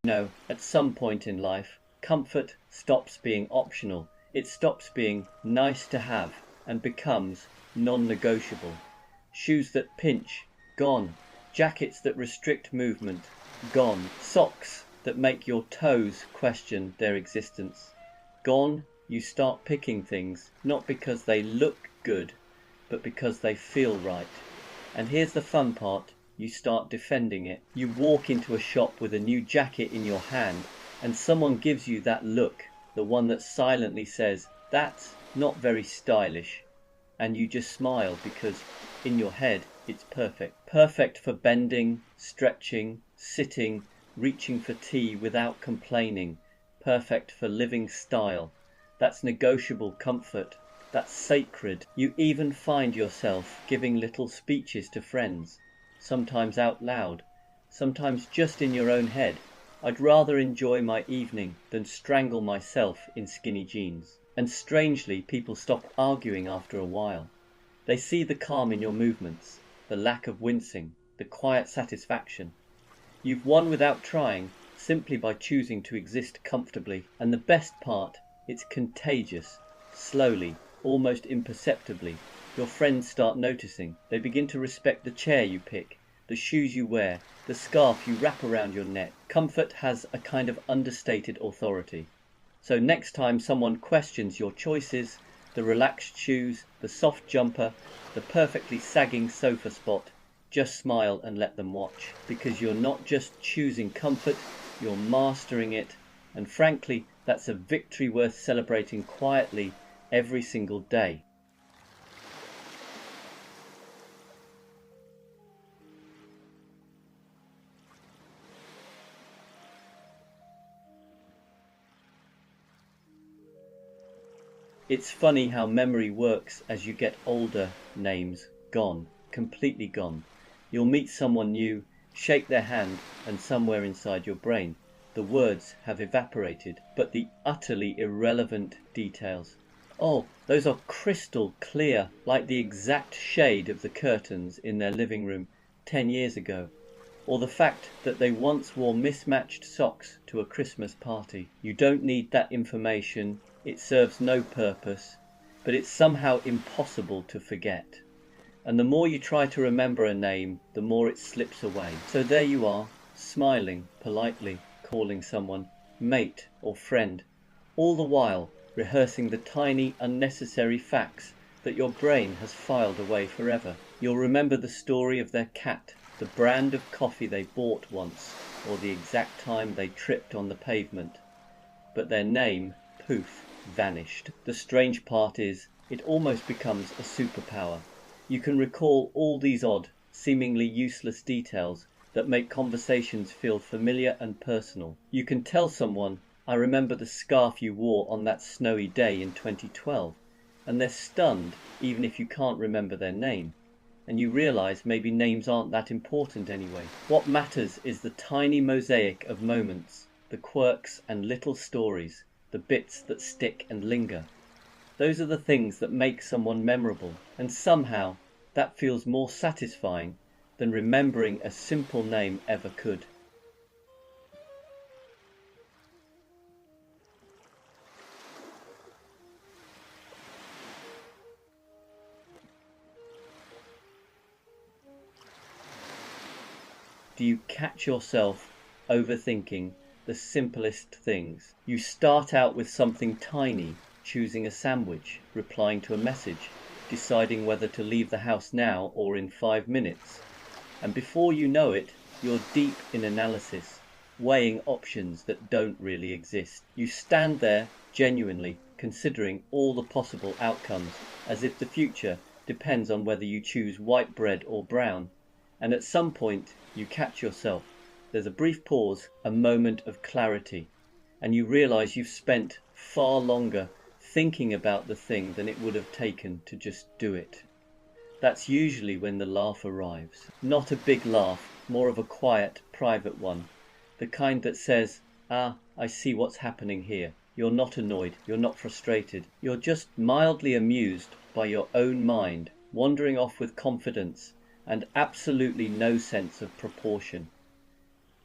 No, at some point in life, comfort stops being optional. It stops being nice to have and becomes non-negotiable. Shoes that pinch, gone. Jackets that restrict movement, gone. Socks that make your toes question their existence, gone. You start picking things, not because they look good, but because they feel right. And here's the fun part, you start defending it. You walk into a shop with a new jacket in your hand, and someone gives you that look, the one that silently says, "That's not very stylish." And you just smile because in your head it's perfect. Perfect for bending, stretching, sitting, reaching for tea without complaining. Perfect for living style. That's negotiable comfort. That's sacred. You even find yourself giving little speeches to friends, sometimes out loud, sometimes just in your own head. I'd rather enjoy my evening than strangle myself in skinny jeans. And strangely, people stop arguing after a while. They see the calm in your movements, the lack of wincing, the quiet satisfaction. You've won without trying, simply by choosing to exist comfortably. And the best part, it's contagious. Slowly, almost imperceptibly, your friends start noticing. They begin to respect the chair you pick, the shoes you wear, the scarf you wrap around your neck. Comfort has a kind of understated authority. So next time someone questions your choices, the relaxed shoes, the soft jumper, the perfectly sagging sofa spot, just smile and let them watch. Because you're not just choosing comfort, you're mastering it. And frankly, that's a victory worth celebrating quietly every single day. It's funny how memory works as you get older. Names gone, completely gone. You'll meet someone new, shake their hand, and somewhere inside your brain, the words have evaporated, but the utterly irrelevant details. Oh, those are crystal clear, like the exact shade of the curtains in their living room 10 years ago. Or the fact that they once wore mismatched socks to a Christmas party. You don't need that information, it serves no purpose, but it's somehow impossible to forget. And the more you try to remember a name, the more it slips away. So there you are, smiling politely, calling someone mate or friend, all the while rehearsing the tiny unnecessary facts that your brain has filed away forever. You'll remember the story of their cat, the brand of coffee they bought once, or the exact time they tripped on the pavement. But their name, poof, vanished. The strange part is, it almost becomes a superpower. You can recall all these odd, seemingly useless details that make conversations feel familiar and personal. You can tell someone, "I remember the scarf you wore on that snowy day in 2012, and they're stunned even if you can't remember their name. And you realize maybe names aren't that important anyway. What matters is the tiny mosaic of moments, the quirks and little stories, the bits that stick and linger. Those are the things that make someone memorable, and somehow that feels more satisfying than remembering a simple name ever could." Do you catch yourself overthinking the simplest things? You start out with something tiny, choosing a sandwich, replying to a message, deciding whether to leave the house now or in 5 minutes. And before you know it, you're deep in analysis, weighing options that don't really exist. You stand there genuinely considering all the possible outcomes, as if the future depends on whether you choose white bread or brown. And at some point you catch yourself. There's a brief pause, a moment of clarity, and you realize you've spent far longer thinking about the thing than it would have taken to just do it. That's usually when the laugh arrives. Not a big laugh, more of a quiet, private one. The kind that says, "Ah, I see what's happening here." You're not annoyed, you're not frustrated. You're just mildly amused by your own mind, wandering off with confidence and absolutely no sense of proportion.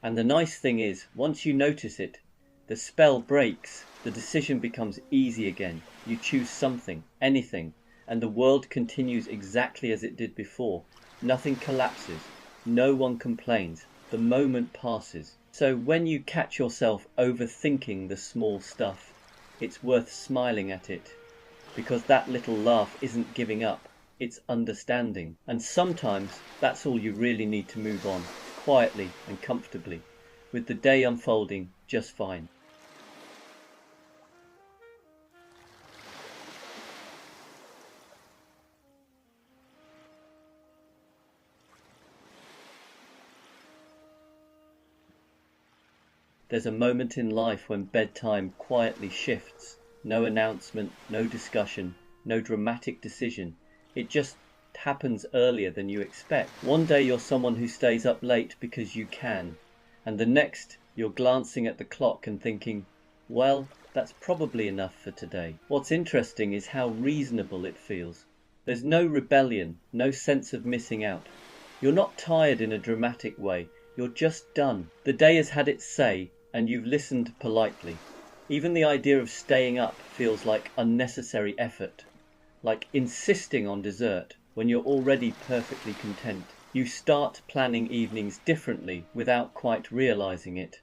And the nice thing is, once you notice it, the spell breaks, the decision becomes easy again. You choose something, anything, and the world continues exactly as it did before. Nothing collapses, no one complains, the moment passes. So when you catch yourself overthinking the small stuff, it's worth smiling at it, because that little laugh isn't giving up, it's understanding. And sometimes that's all you really need to move on, quietly and comfortably, with the day unfolding just fine. There's a moment in life when bedtime quietly shifts. No announcement, no discussion, no dramatic decision. It just happens earlier than you expect. One day you're someone who stays up late because you can, and the next you're glancing at the clock and thinking, well, that's probably enough for today. What's interesting is how reasonable it feels. There's no rebellion, no sense of missing out. You're not tired in a dramatic way, you're just done. The day has had its say, and you've listened politely. Even the idea of staying up feels like unnecessary effort, like insisting on dessert when you're already perfectly content. You start planning evenings differently without quite realizing it.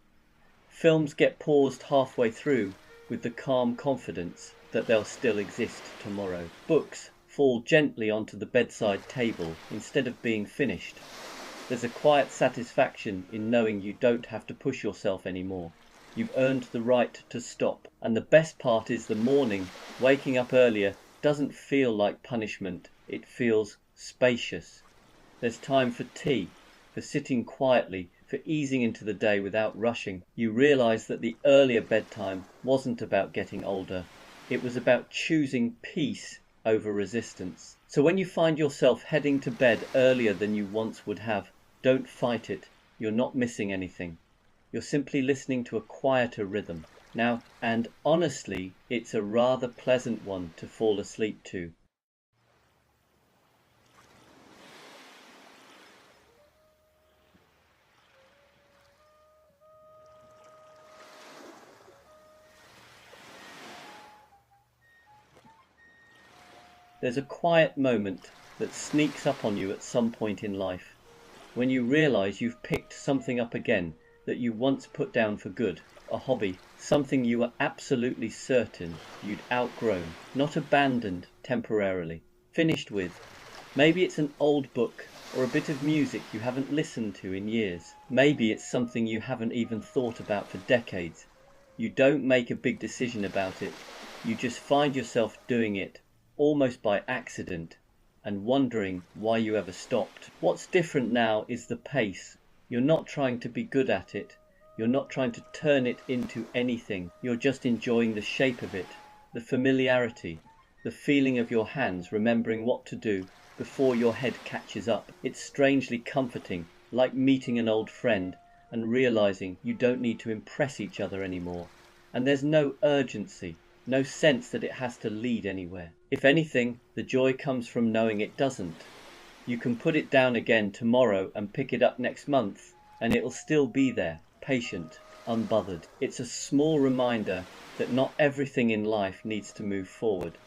Films get paused halfway through with the calm confidence that they'll still exist tomorrow. Books fall gently onto the bedside table instead of being finished. There's a quiet satisfaction in knowing you don't have to push yourself anymore. You've earned the right to stop. And the best part is the morning, waking up earlier, doesn't feel like punishment. It feels spacious. There's time for tea, for sitting quietly, for easing into the day without rushing. You realize that the earlier bedtime wasn't about getting older. It was about choosing peace over resistance. So when you find yourself heading to bed earlier than you once would have, don't fight it. You're not missing anything. You're simply listening to a quieter rhythm. Now, and honestly, it's a rather pleasant one to fall asleep to. There's a quiet moment that sneaks up on you at some point in life, when you realize you've picked something up again that you once put down for good, a hobby, something you were absolutely certain you'd outgrown, not abandoned temporarily, finished with. Maybe it's an old book or a bit of music you haven't listened to in years. Maybe it's something you haven't even thought about for decades. You don't make a big decision about it, you just find yourself doing it, almost by accident, and wondering why you ever stopped. What's different now is the pace. You're not trying to be good at it. You're not trying to turn it into anything. You're just enjoying the shape of it, the familiarity, the feeling of your hands remembering what to do before your head catches up. It's strangely comforting, like meeting an old friend and realizing you don't need to impress each other anymore. And there's no urgency, no sense that it has to lead anywhere. If anything, the joy comes from knowing it doesn't. You can put it down again tomorrow and pick it up next month, and it'll still be there, patient, unbothered. It's a small reminder that not everything in life needs to move forward.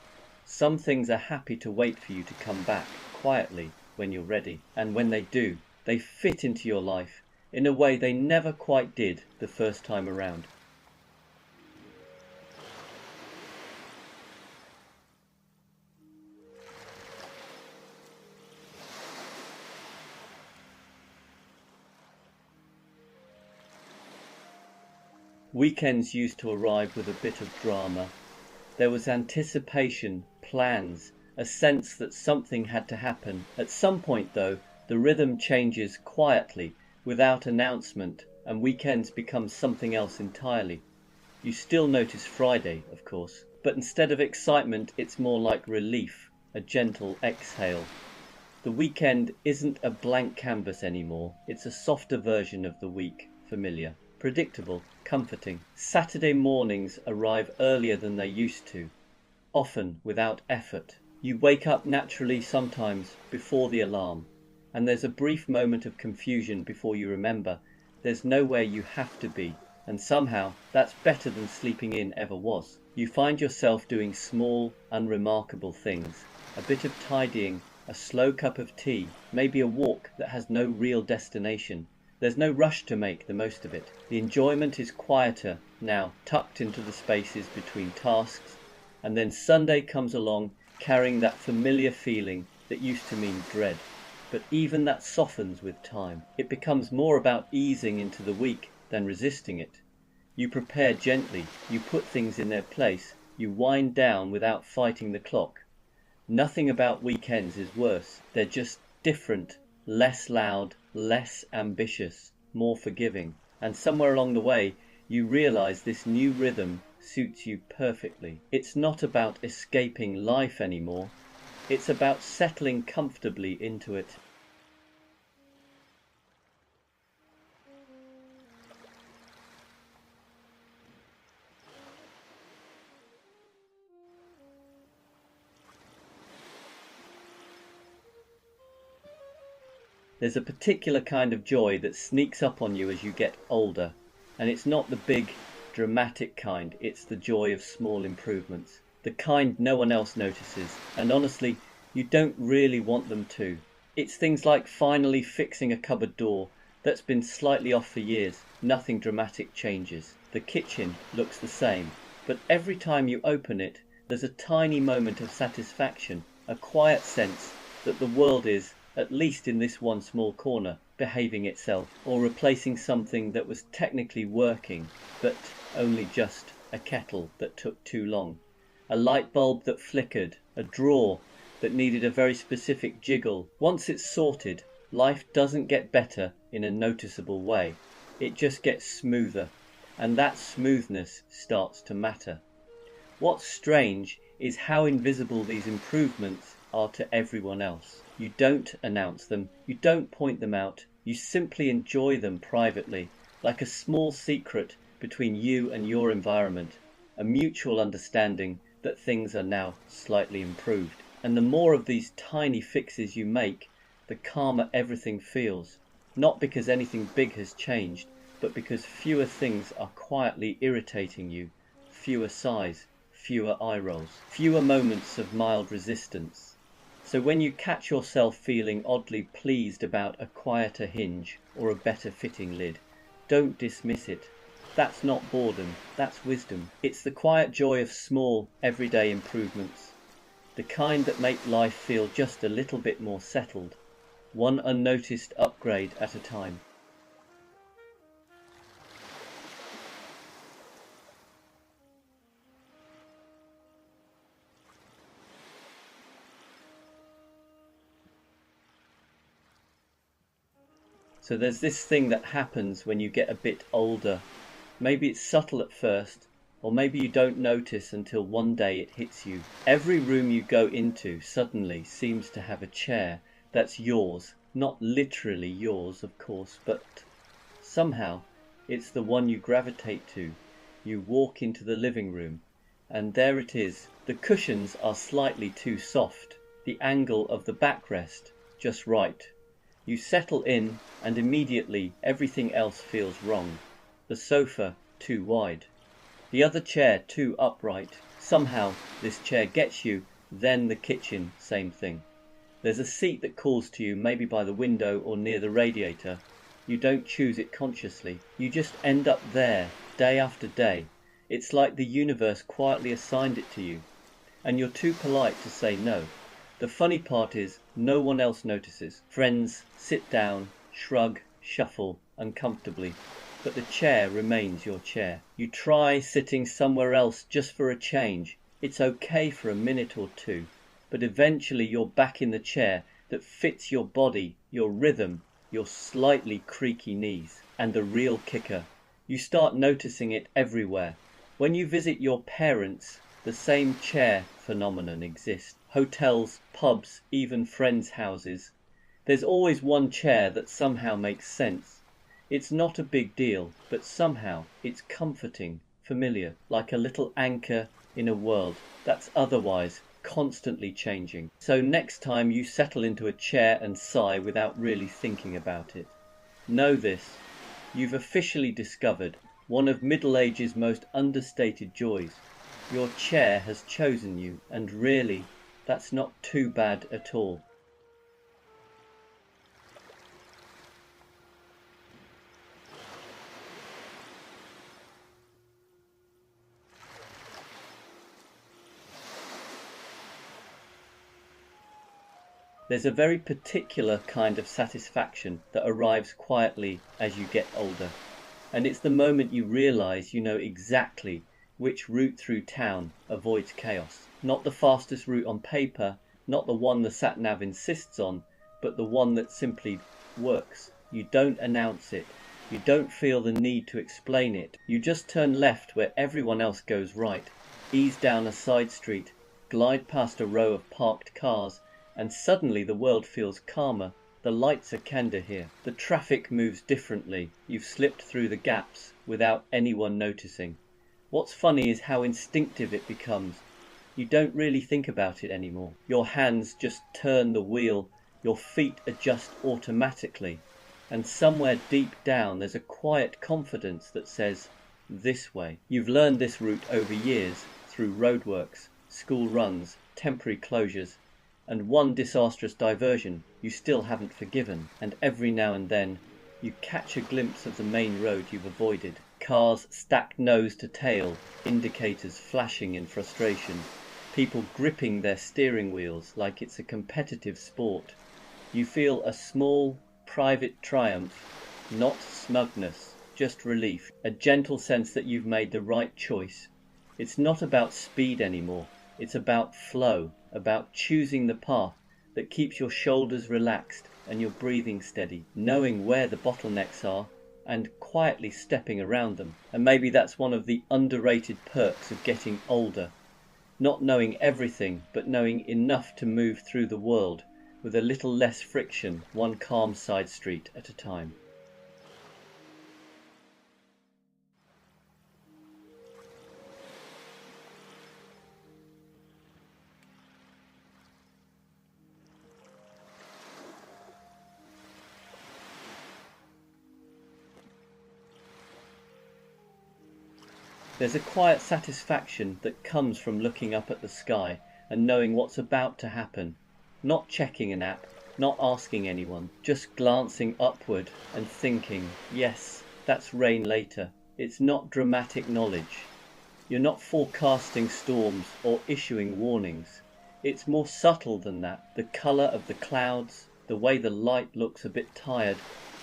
Some things are happy to wait for you to come back, quietly, when you're ready. And when they do, they fit into your life in a way they never quite did the first time around. Weekends used to arrive with a bit of drama. There was anticipation, plans, a sense that something had to happen. At some point, though, the rhythm changes quietly, without announcement, and weekends become something else entirely. You still notice Friday, of course, but instead of excitement, it's more like relief, a gentle exhale. The weekend isn't a blank canvas anymore. It's a softer version of the week, familiar, predictable, comforting. Saturday mornings arrive earlier than they used to, often without effort. You wake up naturally sometimes before the alarm, and there's a brief moment of confusion before you remember There's nowhere you have to be, and somehow that's better than sleeping in ever was. You find yourself doing small, unremarkable things. A bit of tidying, a slow cup of tea, maybe a walk that has no real destination. There's no rush to make the most of it. The enjoyment is quieter now, tucked into the spaces between tasks, and then Sunday comes along carrying that familiar feeling that used to mean dread. But even that softens with time. It becomes more about easing into the week than resisting it. You prepare gently, you put things in their place, you wind down without fighting the clock. Nothing about weekends is worse. They're just different, less loud, less ambitious, more forgiving. And somewhere along the way, you realize this new rhythm suits you perfectly. It's not about escaping life anymore. It's about settling comfortably into it. There's a particular kind of joy that sneaks up on you as you get older, and it's not the big, dramatic kind, it's the joy of small improvements. The kind no one else notices, and honestly, you don't really want them to. It's things like finally fixing a cupboard door that's been slightly off for years. Nothing dramatic changes. The kitchen looks the same, but every time you open it, there's a tiny moment of satisfaction, a quiet sense that the world is, at least in this one small corner, behaving itself, or replacing something that was technically working, but only just a kettle that took too long, a light bulb that flickered, a drawer that needed a very specific jiggle. Once it's sorted, life doesn't get better in a noticeable way. It just gets smoother, and that smoothness starts to matter. What's strange is how invisible these improvements are to everyone else. You don't announce them, you don't point them out, you simply enjoy them privately, like a small secret between you and your environment, a mutual understanding that things are now slightly improved. And the more of these tiny fixes you make, the calmer everything feels, not because anything big has changed, but because fewer things are quietly irritating you, fewer sighs, fewer eye rolls, fewer moments of mild resistance. So when you catch yourself feeling oddly pleased about a quieter hinge or a better fitting lid, don't dismiss it. That's not boredom, that's wisdom. It's the quiet joy of small, everyday improvements, the kind that make life feel just a little bit more settled, one unnoticed upgrade at a time. So there's this thing that happens when you get a bit older. Maybe it's subtle at first, or maybe you don't notice until one day it hits you. Every room you go into suddenly seems to have a chair that's yours. Not literally yours, of course, but somehow it's the one you gravitate to. You walk into the living room, and there it is. The cushions are slightly too soft, the angle of the backrest just right. You settle in, and immediately everything else feels wrong. The sofa too wide, the other chair too upright. Somehow this chair gets you, then the kitchen, same thing. There's a seat that calls to you, maybe by the window or near the radiator. You don't choose it consciously. You just end up there, day after day. It's like the universe quietly assigned it to you, and you're too polite to say no. The funny part is, no one else notices. Friends sit down, shrug, shuffle uncomfortably, but the chair remains your chair. You try sitting somewhere else just for a change. It's okay for a minute or two, but eventually you're back in the chair that fits your body, your rhythm, your slightly creaky knees. And the real kicker, you start noticing it everywhere. When you visit your parents, the same chair phenomenon exists. Hotels, pubs, even friends' houses. There's always one chair that somehow makes sense. It's not a big deal, but somehow it's comforting, familiar, like a little anchor in a world that's otherwise constantly changing. So next time you settle into a chair and sigh without really thinking about it, know this: You've officially discovered one of middle age's most understated joys. Your chair has chosen you, and really, that's not too bad at all. There's a very particular kind of satisfaction that arrives quietly as you get older, and it's the moment you realise you know exactly which route through town avoids chaos. Not the fastest route on paper, not the one the sat-nav insists on, but the one that simply works. You don't announce it. You don't feel the need to explain it. You just turn left where everyone else goes right, ease down a side street, glide past a row of parked cars, and suddenly the world feels calmer. The lights are kinder here. The traffic moves differently. You've slipped through the gaps without anyone noticing. What's funny is how instinctive it becomes. You don't really think about it anymore. Your hands just turn the wheel, your feet adjust automatically, and somewhere deep down there's a quiet confidence that says, this way. You've learned this route over years through roadworks, school runs, temporary closures, and one disastrous diversion you still haven't forgiven, and every now and then you catch a glimpse of the main road you've avoided. Cars stacked nose to tail, indicators flashing in frustration, people gripping their steering wheels like it's a competitive sport. You feel a small, private triumph, not smugness, just relief, a gentle sense that you've made the right choice. It's not about speed anymore, it's about flow, about choosing the path that keeps your shoulders relaxed and your breathing steady, knowing where the bottlenecks are and quietly stepping around them. And maybe that's one of the underrated perks of getting older. Not knowing everything, but knowing enough to move through the world with a little less friction, one calm side street at a time. There's a quiet satisfaction that comes from looking up at the sky and knowing what's about to happen. Not checking an app, not asking anyone, just glancing upward and thinking, yes, that's rain later. It's not dramatic knowledge. You're not forecasting storms or issuing warnings. It's more subtle than that. The colour of the clouds, the way the light looks a bit tired,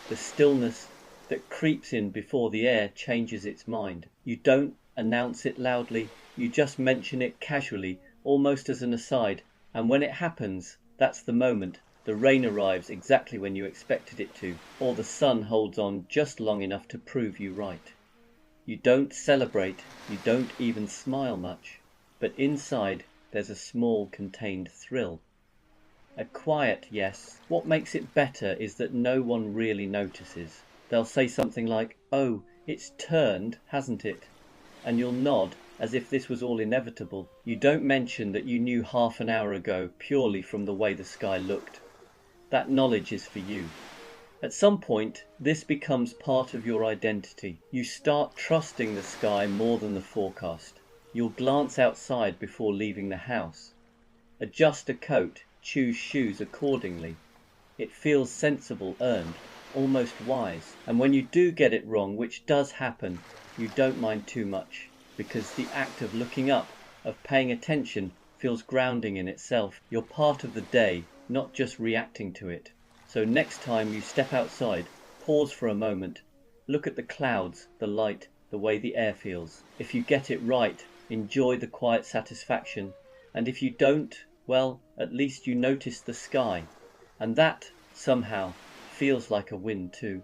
the stillness that creeps in before the air changes its mind. You don't announce it loudly, you just mention it casually, almost as an aside, and when it happens, that's the moment. The rain arrives exactly when you expected it to, or the sun holds on just long enough to prove you right. You don't celebrate, you don't even smile much, but inside there's a small contained thrill. A quiet yes. What makes it better is that no one really notices. They'll say something like, oh, it's turned, hasn't it? And you'll nod as if this was all inevitable. You don't mention that you knew half an hour ago purely from the way the sky looked. That knowledge is for you. At some point, this becomes part of your identity. You start trusting the sky more than the forecast. You'll glance outside before leaving the house. Adjust a coat, choose shoes accordingly. It feels sensible, earned, almost wise. And when you do get it wrong, which does happen, you don't mind too much, because the act of looking up, of paying attention, feels grounding in itself. You're part of the day, not just reacting to it. So next time you step outside, pause for a moment, look at the clouds, the light, the way the air feels. If you get it right, enjoy the quiet satisfaction, and if you don't, well, at least you noticed the sky, and that, somehow, feels like a win too.